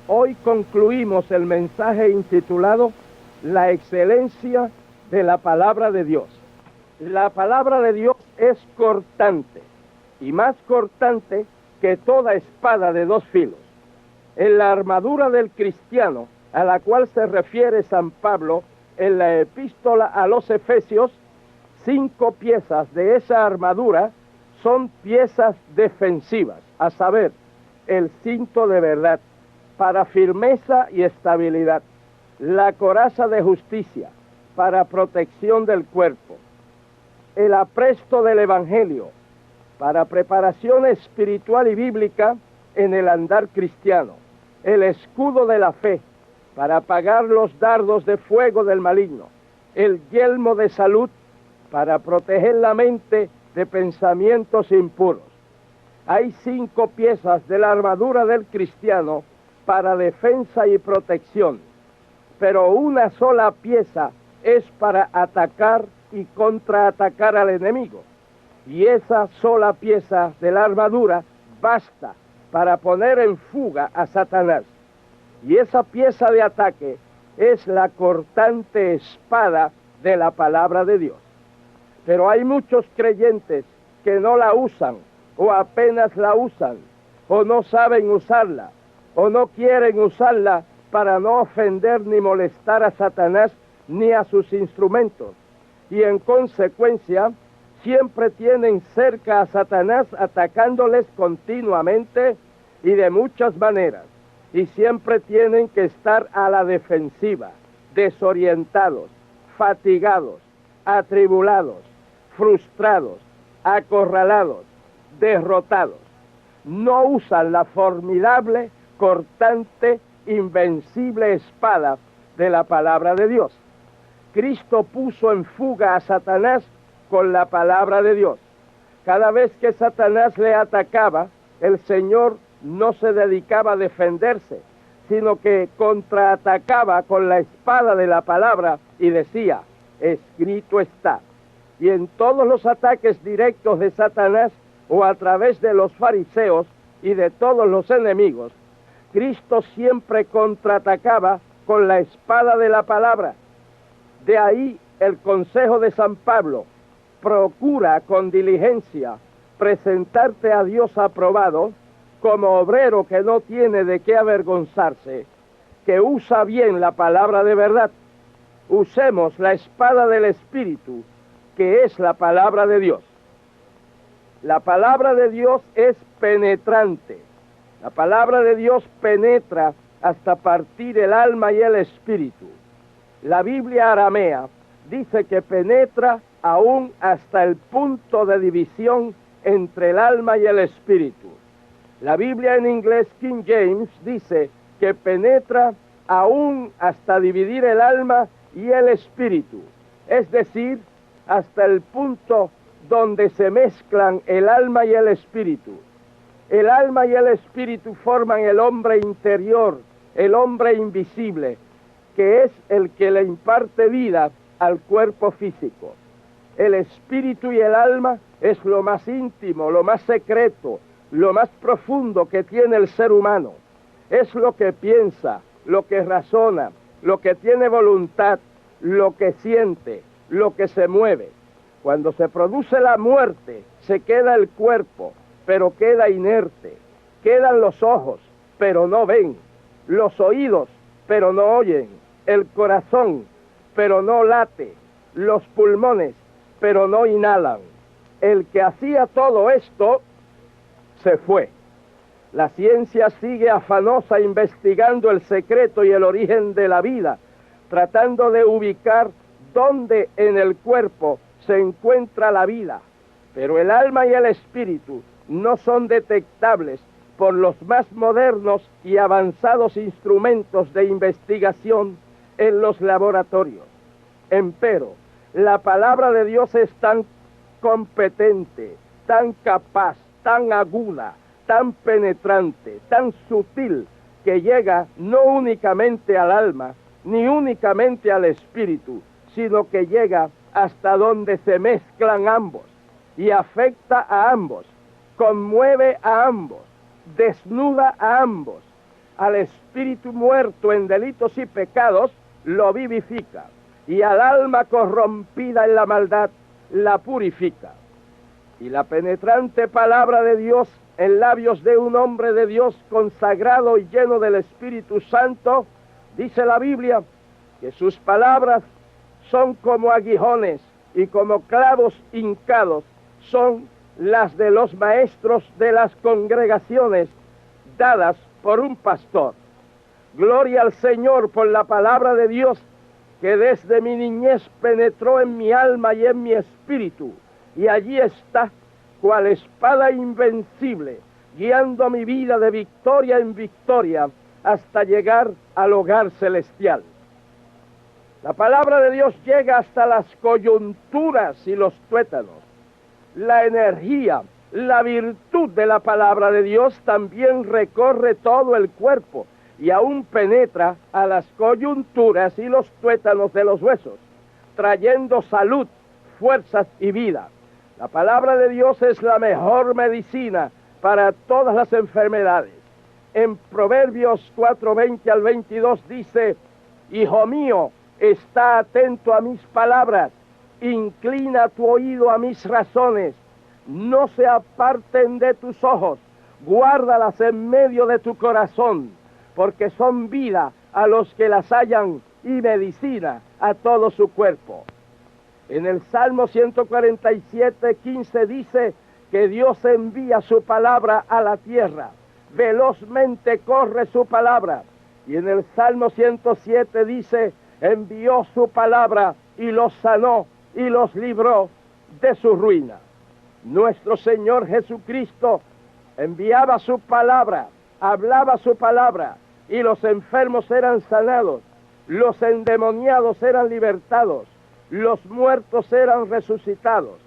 Hoy concluimos el mensaje intitulado La excelencia de la palabra de Dios. La palabra de Dios es cortante, y más cortante que toda espada de dos filos. En la armadura del cristiano, a la cual se refiere San Pablo en la epístola a los Efesios, 5 piezas de esa armadura son piezas defensivas, a saber, el cinto de verdad, para firmeza y estabilidad, la coraza de justicia, para protección del cuerpo, el apresto del Evangelio, para preparación espiritual y bíblica en el andar cristiano, el escudo de la fe, para apagar los dardos de fuego del maligno, el yelmo de salud, para proteger la mente de pensamientos impuros. Hay 5 piezas de la armadura del cristiano para defensa y protección, pero una sola pieza es para atacar y contraatacar al enemigo, y esa sola pieza de la armadura basta para poner en fuga a Satanás, y esa pieza de ataque es la cortante espada de la palabra de Dios. Pero hay muchos creyentes que no la usan, o apenas la usan, o no saben usarla, o no quieren usarla para no ofender ni molestar a Satanás ni a sus instrumentos, y en consecuencia siempre tienen cerca a Satanás atacándoles continuamente y de muchas maneras, y siempre tienen que estar a la defensiva, desorientados, fatigados, atribulados, frustrados, acorralados, derrotados. No usan la formidable, cortante, invencible espada de la palabra de Dios. Cristo puso en fuga a Satanás con la palabra de Dios. Cada vez que Satanás le atacaba, el Señor no se dedicaba a defenderse, sino que contraatacaba con la espada de la palabra y decía, escrito está. Y en todos los ataques directos de Satanás o a través de los fariseos y de todos los enemigos, Cristo siempre contraatacaba con la espada de la palabra. De ahí el consejo de San Pablo: procura con diligencia presentarte a Dios aprobado, como obrero que no tiene de qué avergonzarse, que usa bien la palabra de verdad. Usemos la espada del Espíritu, que es la palabra de Dios. La palabra de Dios es penetrante. La palabra de Dios penetra hasta partir el alma y el espíritu. La Biblia aramea dice que penetra aún hasta el punto de división entre el alma y el espíritu. La Biblia en inglés King James dice que penetra aún hasta dividir el alma y el espíritu, es decir, hasta el punto donde se mezclan el alma y el espíritu. El alma y el espíritu forman el hombre interior, el hombre invisible, que es el que le imparte vida al cuerpo físico. El espíritu y el alma es lo más íntimo, lo más secreto, lo más profundo que tiene el ser humano. Es lo que piensa, lo que razona, lo que tiene voluntad, lo que siente, lo que se mueve. Cuando se produce la muerte, se queda el cuerpo, pero queda inerte. Quedan los ojos, pero no ven. Los oídos, pero no oyen. El corazón, pero no late. Los pulmones, pero no inhalan. El que hacía todo esto se fue. La ciencia sigue afanosa investigando el secreto y el origen de la vida, tratando de ubicar dónde en el cuerpo se encuentra la vida, pero el alma y el espíritu no son detectables por los más modernos y avanzados instrumentos de investigación en los laboratorios. Empero, la palabra de Dios es tan competente, tan capaz, tan aguda, tan penetrante, tan sutil, que llega no únicamente al alma, ni únicamente al espíritu, sino que llega hasta donde se mezclan ambos, y afecta a ambos, conmueve a ambos, desnuda a ambos, al espíritu muerto en delitos y pecados, lo vivifica, y al alma corrompida en la maldad, la purifica. Y la penetrante palabra de Dios en labios de un hombre de Dios consagrado y lleno del Espíritu Santo, dice la Biblia, que sus palabras son como aguijones y como clavos hincados, son las de los maestros de las congregaciones dadas por un pastor. Gloria al Señor por la palabra de Dios que desde mi niñez penetró en mi alma y en mi espíritu, y allí está, cual espada invencible, guiando mi vida de victoria en victoria hasta llegar al hogar celestial. La palabra de Dios llega hasta las coyunturas y los tuétanos. La energía, la virtud de la palabra de Dios también recorre todo el cuerpo y aún penetra a las coyunturas y los tuétanos de los huesos, trayendo salud, fuerzas y vida. La palabra de Dios es la mejor medicina para todas las enfermedades. En Proverbios 4:20 al 22 dice, Hijo mío, está atento a mis palabras, inclina tu oído a mis razones, no se aparten de tus ojos, guárdalas en medio de tu corazón, porque son vida a los que las hallan y medicina a todo su cuerpo. En el Salmo 147:15 dice que Dios envía su palabra a la tierra, velozmente corre su palabra. Y en el Salmo 107 dice, envió su palabra y los sanó y los libró de su ruina. Nuestro Señor Jesucristo enviaba su palabra, hablaba su palabra, y los enfermos eran sanados, los endemoniados eran libertados, los muertos eran resucitados.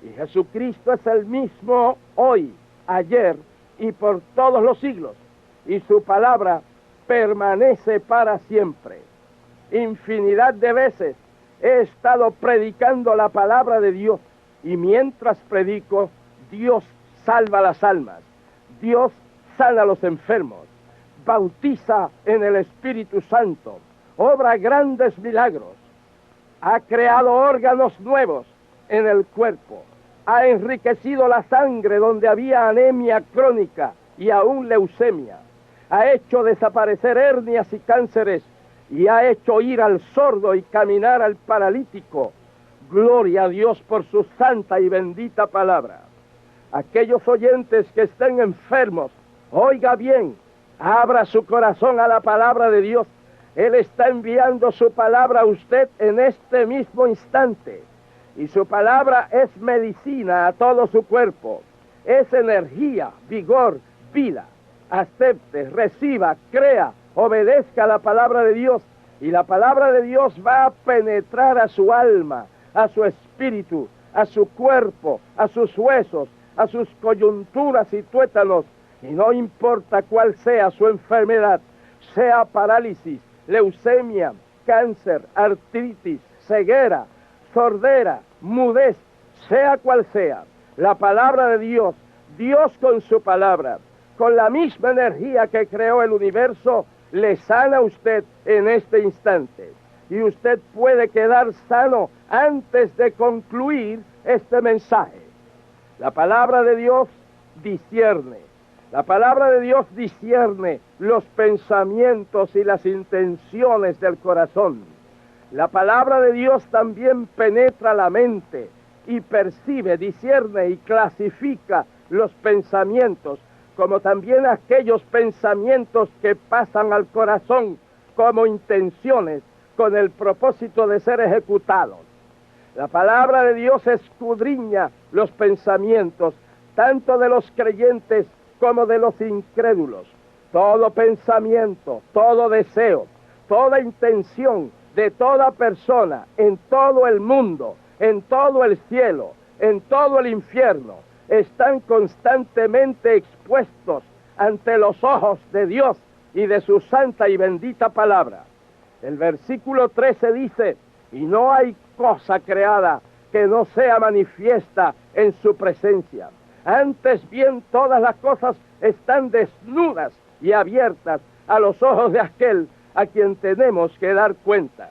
Y Jesucristo es el mismo hoy, ayer y por todos los siglos, y su palabra permanece para siempre. Infinidad de veces he estado predicando la palabra de Dios, y mientras predico, Dios salva las almas, Dios sana a los enfermos, bautiza en el Espíritu Santo, obra grandes milagros, ha creado órganos nuevos en el cuerpo, ha enriquecido la sangre donde había anemia crónica y aún leucemia, ha hecho desaparecer hernias y cánceres, y ha hecho ir al sordo y caminar al paralítico. Gloria a Dios por su santa y bendita palabra. Aquellos oyentes que estén enfermos, oiga bien, abra su corazón a la palabra de Dios. Él está enviando su palabra a usted en este mismo instante. Y su palabra es medicina a todo su cuerpo. Es energía, vigor, vida. Acepte, reciba, crea, obedezca la palabra de Dios. Y la palabra de Dios va a penetrar a su alma, a su espíritu, a su cuerpo, a sus huesos, a sus coyunturas y tuétanos. Y no importa cuál sea su enfermedad, sea parálisis, leucemia, cáncer, artritis, ceguera, sordera, mudez, sea cual sea, la palabra de Dios, Dios con su palabra, con la misma energía que creó el universo, le sana a usted en este instante. Y usted puede quedar sano antes de concluir este mensaje. La palabra de Dios discierne. La palabra de Dios discierne los pensamientos y las intenciones del corazón. La palabra de Dios también penetra la mente y percibe, discierne y clasifica los pensamientos, como también aquellos pensamientos que pasan al corazón como intenciones con el propósito de ser ejecutados. La palabra de Dios escudriña los pensamientos, tanto de los creyentes como de los incrédulos. Todo pensamiento, todo deseo, toda intención de toda persona en todo el mundo, en todo el cielo, en todo el infierno, están constantemente expuestos ante los ojos de Dios y de su santa y bendita palabra. El versículo 13 dice, y no hay cosa creada que no sea manifiesta en su presencia. Antes bien, todas las cosas están desnudas y abiertas a los ojos de aquel a quien tenemos que dar cuenta.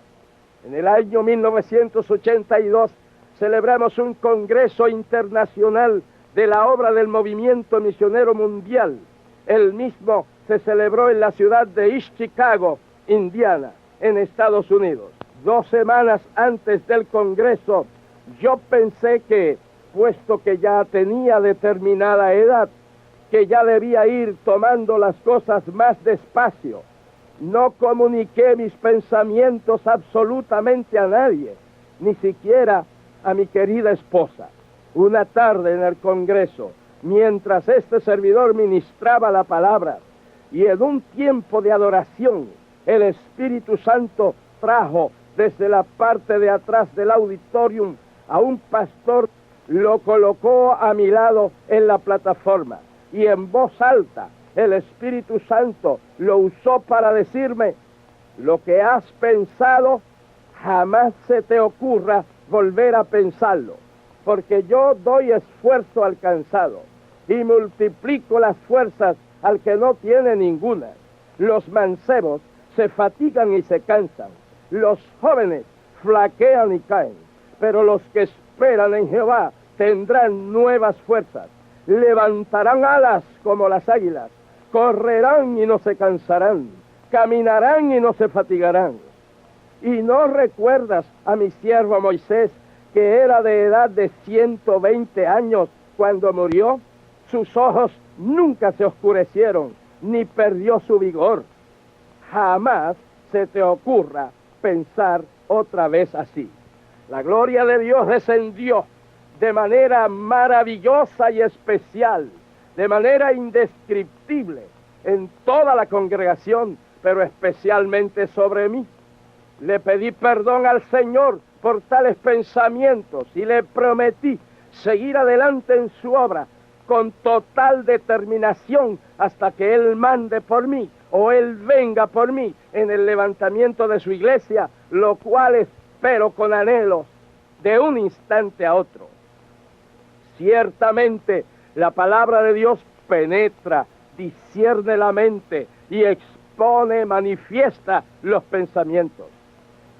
En el año 1982 celebramos un Congreso Internacional de la Obra del Movimiento Misionero Mundial. El mismo se celebró en la ciudad de East Chicago, Indiana, en Estados Unidos. 2 semanas antes del Congreso, yo pensé que, puesto que ya tenía determinada edad, que ya debía ir tomando las cosas más despacio. No comuniqué mis pensamientos absolutamente a nadie, ni siquiera a mi querida esposa. Una tarde en el Congreso, mientras este servidor ministraba la palabra, y en un tiempo de adoración, el Espíritu Santo trajo desde la parte de atrás del auditorium a un pastor, lo colocó a mi lado en la plataforma, y en voz alta el Espíritu Santo lo usó para decirme: lo que has pensado, jamás se te ocurra volver a pensarlo, porque yo doy esfuerzo al cansado y multiplico las fuerzas al que no tiene ninguna. Los mancebos se fatigan y se cansan, los jóvenes flaquean y caen, pero los que esperan en Jehová tendrán nuevas fuerzas, levantarán alas como las águilas, correrán y no se cansarán, caminarán y no se fatigarán. ¿Y no recuerdas a mi siervo Moisés, que era de edad de 120 años cuando murió? Sus ojos nunca se oscurecieron, ni perdió su vigor. Jamás se te ocurra pensar otra vez así. La gloria de Dios descendió de manera maravillosa y especial, de manera indescriptible, en toda la congregación, pero especialmente sobre mí. Le pedí perdón al Señor por tales pensamientos y le prometí seguir adelante en su obra con total determinación hasta que Él mande por mí o Él venga por mí en el levantamiento de su iglesia, lo cual espero con anhelos de un instante a otro. Ciertamente la palabra de Dios penetra, discierne la mente y expone, manifiesta los pensamientos.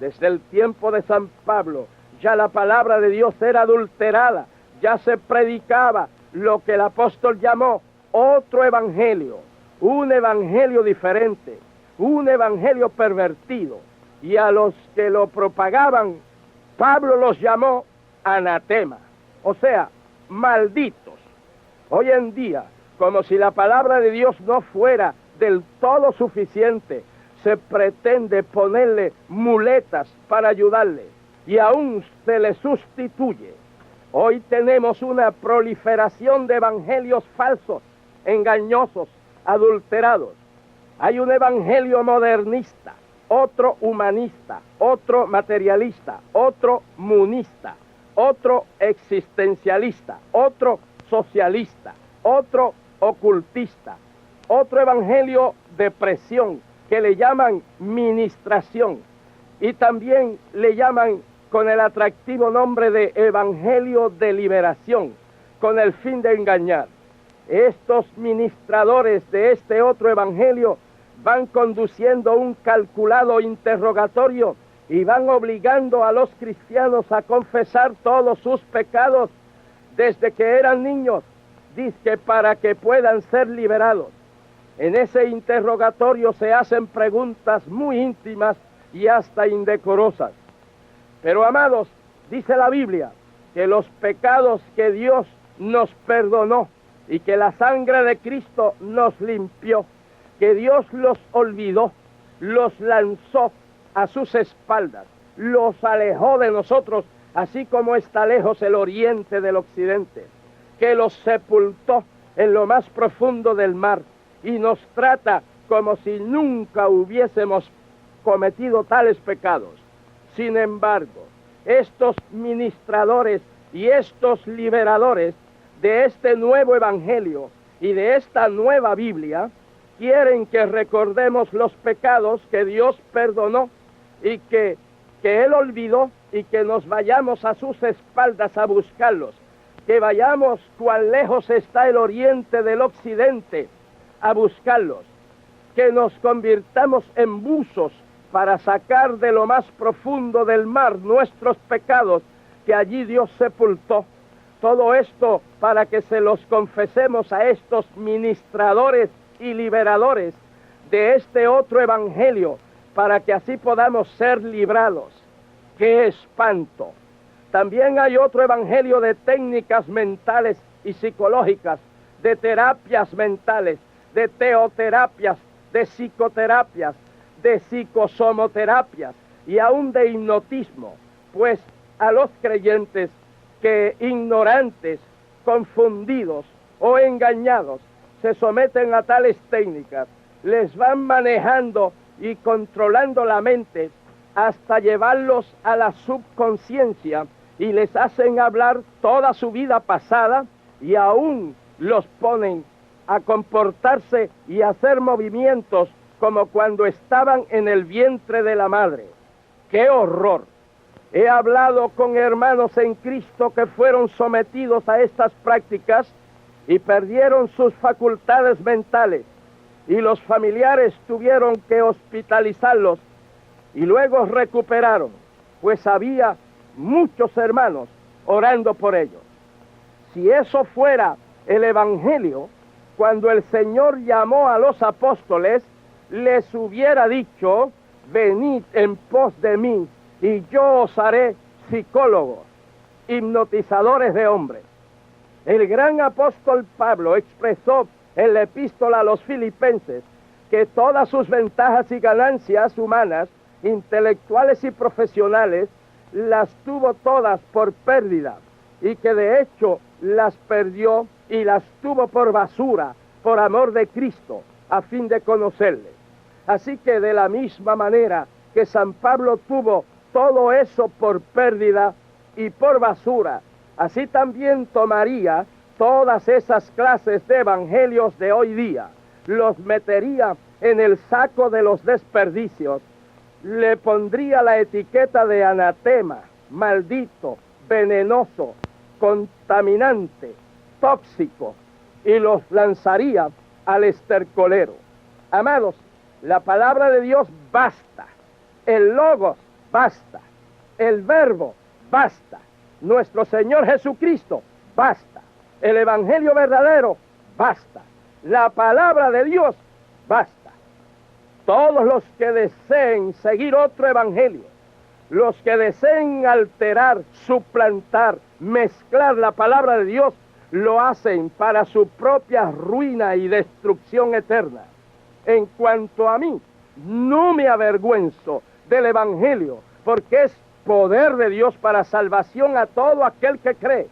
Desde el tiempo de San Pablo, ya la palabra de Dios era adulterada, ya se predicaba lo que el apóstol llamó otro evangelio, un evangelio diferente, un evangelio pervertido, y a los que lo propagaban, Pablo los llamó anatema, o sea, malditos. Hoy en día, como si la palabra de Dios no fuera del todo suficiente, se pretende ponerle muletas para ayudarle y aún se le sustituye. Hoy tenemos una proliferación de evangelios falsos, engañosos, adulterados. Hay un evangelio modernista, otro humanista, otro materialista, otro munista, otro existencialista, otro socialista, otro ocultista, otro evangelio de presión que le llaman ministración y también le llaman con el atractivo nombre de evangelio de liberación, con el fin de engañar. Estos ministradores de este otro evangelio van conduciendo un calculado interrogatorio y van obligando a los cristianos a confesar todos sus pecados desde que eran niños, dizque para que puedan ser liberados. En ese interrogatorio se hacen preguntas muy íntimas y hasta indecorosas. Pero, amados, dice la Biblia que los pecados que Dios nos perdonó y que la sangre de Cristo nos limpió, que Dios los olvidó, los lanzó a sus espaldas, los alejó de nosotros, así como está lejos el oriente del occidente, que los sepultó en lo más profundo del mar y nos trata como si nunca hubiésemos cometido tales pecados. Sin embargo, estos ministradores y estos liberadores de este nuevo evangelio y de esta nueva Biblia quieren que recordemos los pecados que Dios perdonó y que Él olvidó, y que nos vayamos a sus espaldas a buscarlos, que vayamos cuán lejos está el oriente del occidente a buscarlos. que nos convirtamos en buzos para sacar de lo más profundo del mar nuestros pecados que allí Dios sepultó. Todo esto para que se los confesemos a estos ministradores y liberadores de este otro evangelio, para que así podamos ser librados. ¡Qué espanto! También hay otro evangelio de técnicas mentales y psicológicas, de terapias mentales, de teoterapias, de psicoterapias, de psicosomoterapias y aún de hipnotismo, pues a los creyentes que ignorantes, confundidos o engañados se someten a tales técnicas, les van manejando y controlando la mente hasta llevarlos a la subconsciencia y les hacen hablar toda su vida pasada y aún los ponen a comportarse y a hacer movimientos como cuando estaban en el vientre de la madre. ¡Qué horror! He hablado con hermanos en Cristo que fueron sometidos a estas prácticas y perdieron sus facultades mentales, y los familiares tuvieron que hospitalizarlos y luego recuperaron, pues había muchos hermanos orando por ellos. Si eso fuera el evangelio, cuando el Señor llamó a los apóstoles, les hubiera dicho: venid en pos de mí y yo os haré psicólogos, hipnotizadores de hombres. El gran apóstol Pablo expresó en la epístola a los Filipenses que todas sus ventajas y ganancias humanas, intelectuales y profesionales, las tuvo todas por pérdida, y que de hecho las perdió y las tuvo por basura, por amor de Cristo, a fin de conocerle. Así que de la misma manera que San Pablo tuvo todo eso por pérdida y por basura, así también tomaría todas esas clases de evangelios de hoy día, los metería en el saco de los desperdicios, le pondría la etiqueta de anatema, maldito, venenoso, contaminante, tóxico, y los lanzaría al estercolero. Amados, la palabra de Dios basta, el logos basta, el verbo basta, nuestro Señor Jesucristo basta, el evangelio verdadero basta, la palabra de Dios basta. Todos los que deseen seguir otro evangelio, los que deseen alterar, suplantar, mezclar la palabra de Dios, lo hacen para su propia ruina y destrucción eterna. En cuanto a mí, no me avergüenzo del evangelio, porque es poder de Dios para salvación a todo aquel que cree,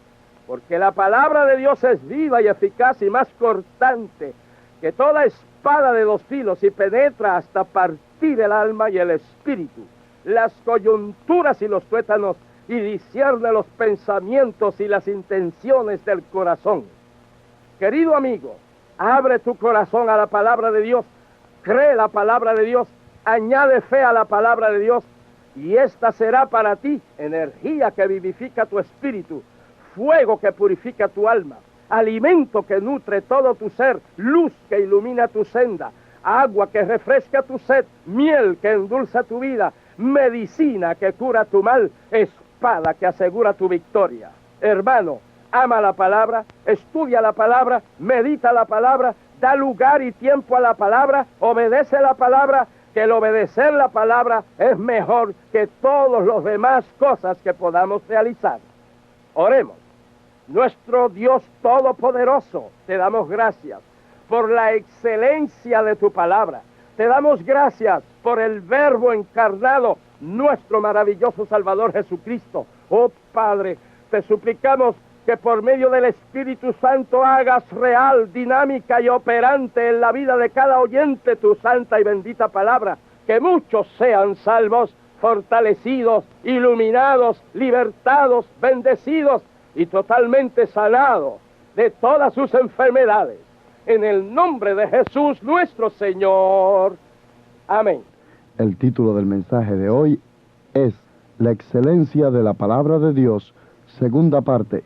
porque la palabra de Dios es viva y eficaz y más cortante que toda espada de dos filos, y penetra hasta partir el alma y el espíritu, las coyunturas y los tuétanos, y discierne los pensamientos y las intenciones del corazón. Querido amigo, abre tu corazón a la palabra de Dios, cree la palabra de Dios, añade fe a la palabra de Dios, y esta será para ti energía que vivifica tu espíritu, fuego que purifica tu alma, alimento que nutre todo tu ser, luz que ilumina tu senda, agua que refresca tu sed, miel que endulza tu vida, medicina que cura tu mal, espada que asegura tu victoria. Hermano, ama la palabra, estudia la palabra, medita la palabra, da lugar y tiempo a la palabra, obedece la palabra, que el obedecer la palabra es mejor que todas las demás cosas que podamos realizar. Oremos. Nuestro Dios Todopoderoso, te damos gracias por la excelencia de tu palabra. Te damos gracias por el Verbo encarnado, nuestro maravilloso Salvador Jesucristo. Oh Padre, te suplicamos que por medio del Espíritu Santo hagas real, dinámica y operante en la vida de cada oyente tu santa y bendita palabra. Que muchos sean salvos, fortalecidos, iluminados, libertados, bendecidos y totalmente sanados de todas sus enfermedades. En el nombre de Jesús nuestro Señor. Amén. El título del mensaje de hoy es La excelencia de la palabra de Dios, segunda parte.